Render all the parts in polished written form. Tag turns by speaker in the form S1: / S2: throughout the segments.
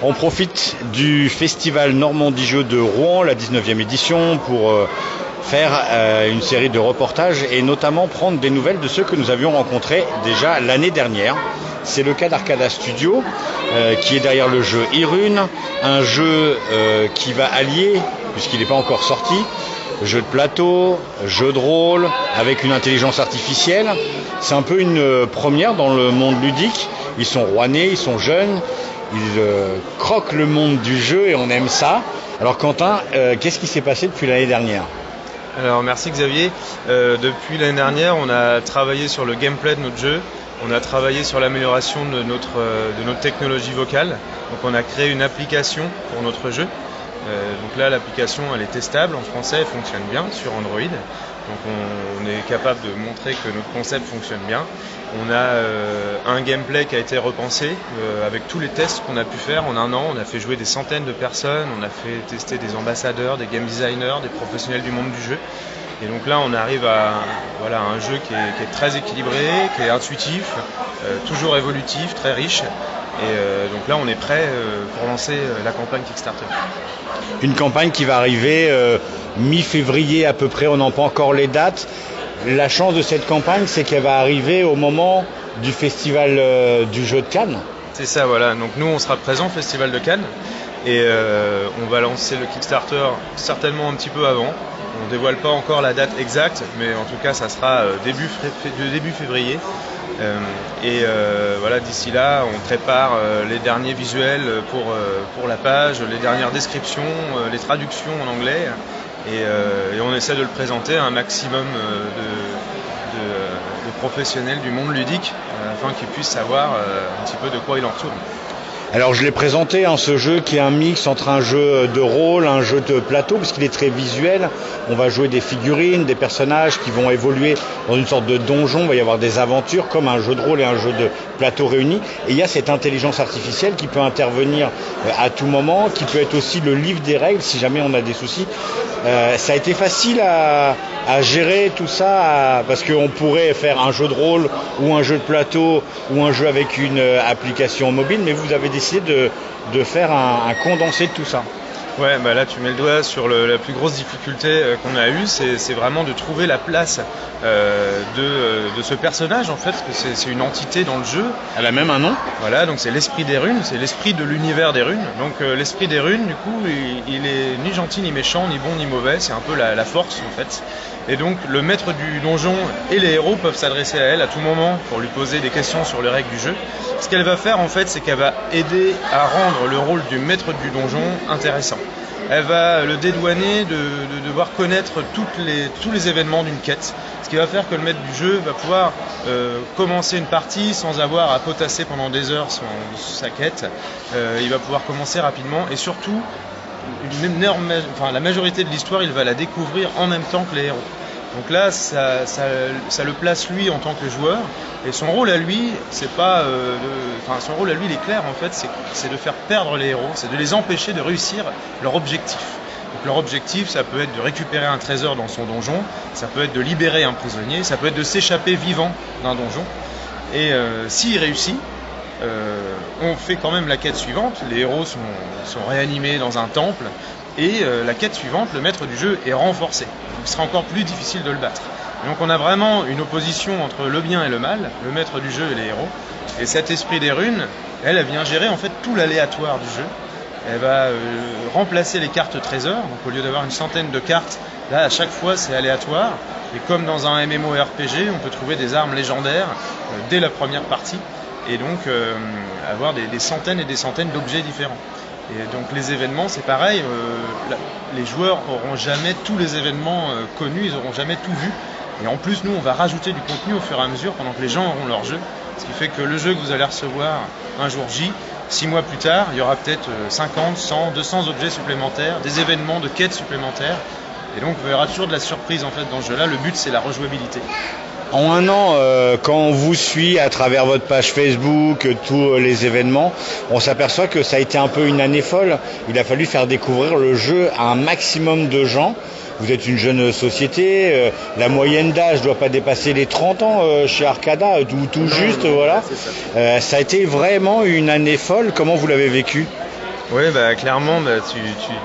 S1: On profite du festival Normandie Jeux de Rouen, la 19e édition, pour faire une série de reportages et notamment prendre des nouvelles de ceux que nous avions rencontrés déjà l'année dernière. C'est le cas d'Arcada Studio, qui est derrière le jeu Irune, un jeu qui va allier, puisqu'il n'est pas encore sorti, jeu de plateau, jeu de rôle, avec une intelligence artificielle. C'est un peu une première dans le monde ludique. Ils sont rouennais, ils sont jeunes, ils croquent le monde du jeu et on aime ça. Alors Quentin, qu'est-ce qui s'est passé depuis l'année dernière ?
S2: Alors merci Xavier. Depuis l'année dernière, on a travaillé sur le gameplay de notre jeu. On a travaillé sur l'amélioration de notre technologie vocale. Donc on a créé une application pour notre jeu. Donc là, l'application, elle est testable en français, elle fonctionne bien sur Android. Donc on est capable de montrer que notre concept fonctionne bien. On a un gameplay qui a été repensé avec tous les tests qu'on a pu faire en un an. On a fait jouer des centaines de personnes, on a fait tester des ambassadeurs, des game designers, des professionnels du monde du jeu. Et donc là, on arrive à un jeu qui est très équilibré, qui est intuitif, toujours évolutif, très riche. Et donc là, on est prêt pour lancer la campagne Kickstarter.
S1: Une campagne qui va arriver mi-février à peu près, on n'a pas encore les dates. La chance de cette campagne, c'est qu'elle va arriver au moment du festival du jeu de Cannes.
S2: C'est ça, voilà. Donc nous, on sera présent au festival de Cannes et on va lancer le Kickstarter certainement un petit peu avant. On ne dévoile pas encore la date exacte, mais en tout cas, ça sera début février. D'ici là, on prépare les derniers visuels pour la page, les dernières descriptions, les traductions en anglais, et on essaie de le présenter à un maximum de professionnels du monde ludique, afin qu'ils puissent savoir un petit peu de quoi il en retourne.
S1: Alors je l'ai présenté, ce jeu qui est un mix entre un jeu de rôle, un jeu de plateau, parce qu'il est très visuel. On va jouer des figurines, des personnages qui vont évoluer dans une sorte de donjon. Il va y avoir des aventures comme un jeu de rôle et un jeu de plateau réunis. Et il y a cette intelligence artificielle qui peut intervenir à tout moment, qui peut être aussi le livre des règles si jamais on a des soucis. Ça a été facile à gérer tout ça, parce qu'on pourrait faire un jeu de rôle ou un jeu de plateau ou un jeu avec une application mobile, mais vous avez décidé de faire un condensé de tout ça.
S2: Ouais, là tu mets le doigt sur la plus grosse difficulté qu'on a eue, c'est vraiment de trouver la place de ce personnage en fait, parce que c'est une entité dans le jeu.
S1: Elle a même un nom.
S2: Voilà, donc c'est l'esprit des runes, c'est l'esprit de l'univers des runes. Donc l'esprit des runes, du coup, il est ni gentil ni méchant, ni bon ni mauvais, c'est un peu la force en fait. Et donc le maître du donjon et les héros peuvent s'adresser à elle à tout moment pour lui poser des questions sur les règles du jeu. Ce qu'elle va faire en fait, c'est qu'elle va aider à rendre le rôle du maître du donjon intéressant. Elle va le dédouaner de devoir connaître tous les événements d'une quête. Ce qui va faire que le maître du jeu va pouvoir commencer une partie sans avoir à potasser pendant des heures sa quête. Il va pouvoir commencer rapidement et surtout, la majorité de l'histoire, il va la découvrir en même temps que les héros. Donc là, ça le place lui en tant que joueur, et son rôle à lui, son rôle à lui, il est clair en fait, c'est de faire perdre les héros, c'est de les empêcher de réussir leur objectif. Donc leur objectif, ça peut être de récupérer un trésor dans son donjon, ça peut être de libérer un prisonnier, ça peut être de s'échapper vivant d'un donjon. Et s'il réussit, on fait quand même la quête suivante, les héros sont réanimés dans un temple, et la quête suivante, le maître du jeu est renforcé. Donc il sera encore plus difficile de le battre. Et donc on a vraiment une opposition entre le bien et le mal, le maître du jeu et les héros. Et cet esprit des runes, elle vient gérer en fait tout l'aléatoire du jeu. Elle va remplacer les cartes trésors. Donc au lieu d'avoir une centaine de cartes, là à chaque fois c'est aléatoire. Et comme dans un MMORPG, on peut trouver des armes légendaires dès la première partie. Et donc avoir des centaines et des centaines d'objets différents. Et donc les événements, c'est pareil, les joueurs n'auront jamais tous les événements connus, ils n'auront jamais tout vu. Et en plus, nous, on va rajouter du contenu au fur et à mesure pendant que les gens auront leur jeu. Ce qui fait que le jeu que vous allez recevoir un jour J, 6 mois plus tard, il y aura peut-être 50, 100, 200 objets supplémentaires, des événements de quêtes supplémentaires. Et donc, il y aura toujours de la surprise en fait dans ce jeu-là. Le but, c'est la rejouabilité.
S1: En un an, quand on vous suit à travers votre page Facebook, tous les événements, on s'aperçoit que ça a été un peu une année folle. Il a fallu faire découvrir le jeu à un maximum de gens. Vous êtes une jeune société, la moyenne d'âge ne doit pas dépasser les 30 ans chez Arcada, tout juste, voilà. Ça a été vraiment une année folle. Comment vous l'avez vécu ?
S2: Oui, bah, clairement, bah,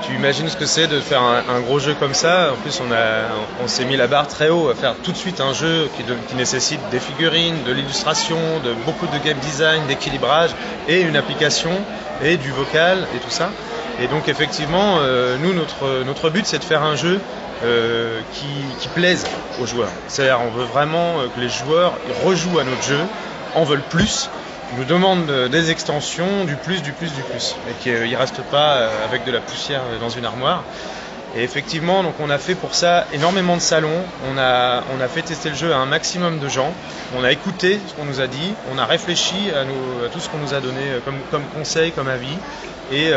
S2: tu imagines ce que c'est de faire un gros jeu comme ça. En plus, on s'est mis la barre très haut à faire tout de suite un jeu qui nécessite des figurines, de l'illustration, de beaucoup de game design, d'équilibrage et une application et du vocal et tout ça. Et donc effectivement, nous, notre but, c'est de faire un jeu qui plaise aux joueurs. C'est-à-dire, on veut vraiment que les joueurs rejouent à notre jeu, en veulent plus, nous demandent des extensions, du plus, et qu'ils ne restent pas avec de la poussière dans une armoire. Et effectivement, donc on a fait pour ça énormément de salons, on a fait tester le jeu à un maximum de gens, on a écouté ce qu'on nous a dit, on a réfléchi à tout ce qu'on nous a donné comme conseil, comme avis. Et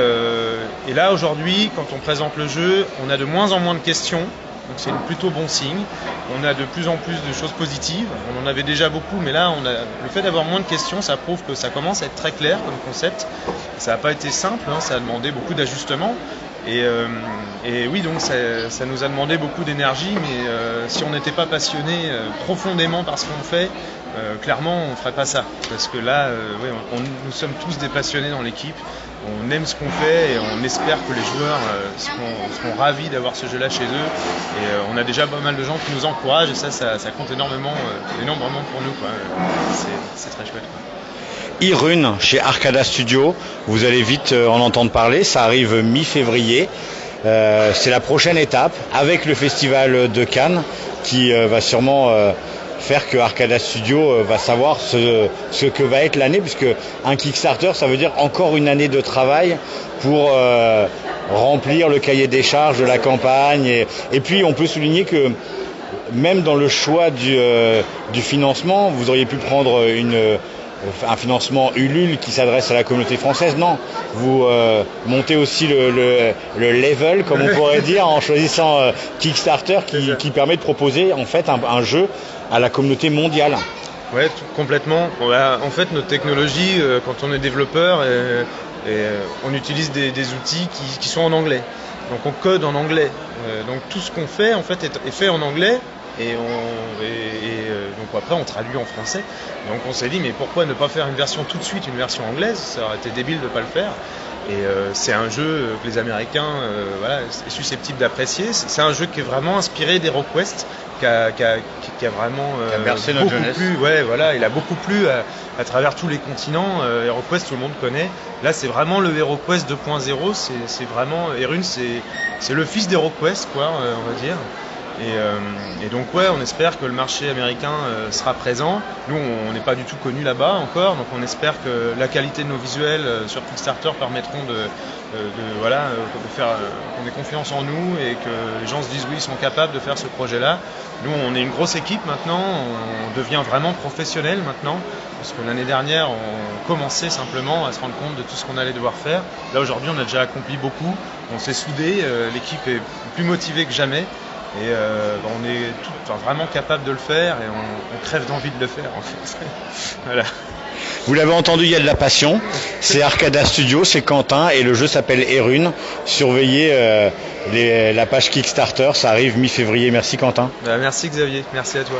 S2: là aujourd'hui, quand on présente le jeu, on a de moins en moins de questions. Donc c'est plutôt bon signe. On a de plus en plus de choses positives. On en avait déjà beaucoup, mais là, le fait d'avoir moins de questions, ça prouve que ça commence à être très clair comme concept. Ça n'a pas été simple, hein, ça a demandé beaucoup d'ajustements. Et oui, donc ça nous a demandé beaucoup d'énergie, mais si on n'était pas passionné profondément par ce qu'on fait, clairement on ne ferait pas ça. Parce que là, nous sommes tous des passionnés dans l'équipe. On aime ce qu'on fait et on espère que les joueurs seront ravis d'avoir ce jeu-là chez eux. Et on a déjà pas mal de gens qui nous encouragent et ça compte énormément pour nous, quoi. C'est très chouette, quoi.
S1: Irune chez Arcada Studio, vous allez vite en entendre parler, ça arrive mi-février. C'est la prochaine étape avec le festival de Cannes qui va sûrement faire que Arcada Studio va savoir ce que va être l'année, puisque un Kickstarter, ça veut dire encore une année de travail pour remplir le cahier des charges de la campagne. Et puis on peut souligner que même dans le choix du financement, vous auriez pu prendre un financement Ulule qui s'adresse à la communauté française. Non, vous montez aussi le level, comme on pourrait dire, en choisissant Kickstarter qui permet de proposer en fait un jeu à la communauté mondiale.
S2: Oui, complètement. En fait, notre technologie, quand on est développeur, on utilise des outils qui sont en anglais. Donc on code en anglais. Donc tout ce qu'on fait en fait est fait en anglais. Donc après on traduit en français. Donc on s'est dit mais pourquoi ne pas faire une version tout de suite, une version anglaise, ça aurait été débile de ne pas le faire. Et c'est un jeu que les Américains est susceptible d'apprécier. C'est un jeu qui est vraiment inspiré d'HeroQuest, qui a vraiment
S1: bercé notre jeunesse.
S2: Il a beaucoup plu à travers tous les continents. HeroQuest, tout le monde connaît. Là c'est vraiment le HeroQuest 2.0. C'est vraiment Irune, c'est le fils d'HeroQuest, quoi, on va dire. Et donc on espère que le marché américain sera présent. Nous on n'est pas du tout connus là-bas encore, donc on espère que la qualité de nos visuels sur Kickstarter permettront de faire qu'on ait confiance en nous et que les gens se disent oui, ils sont capables de faire ce projet-là. Nous on est une grosse équipe maintenant, on devient vraiment professionnel maintenant, parce que l'année dernière on commençait simplement à se rendre compte de tout ce qu'on allait devoir faire. Là aujourd'hui on a déjà accompli beaucoup, on s'est soudés, l'équipe est plus motivée que jamais. Et on est vraiment capable de le faire et on crève d'envie de le faire en fait. Voilà.
S1: Vous l'avez entendu, il y a de la passion. C'est Arcada Studio, c'est Quentin et le jeu s'appelle Irune. Surveillez la page Kickstarter, ça arrive mi-février. Merci Quentin.
S2: Merci Xavier, merci à toi.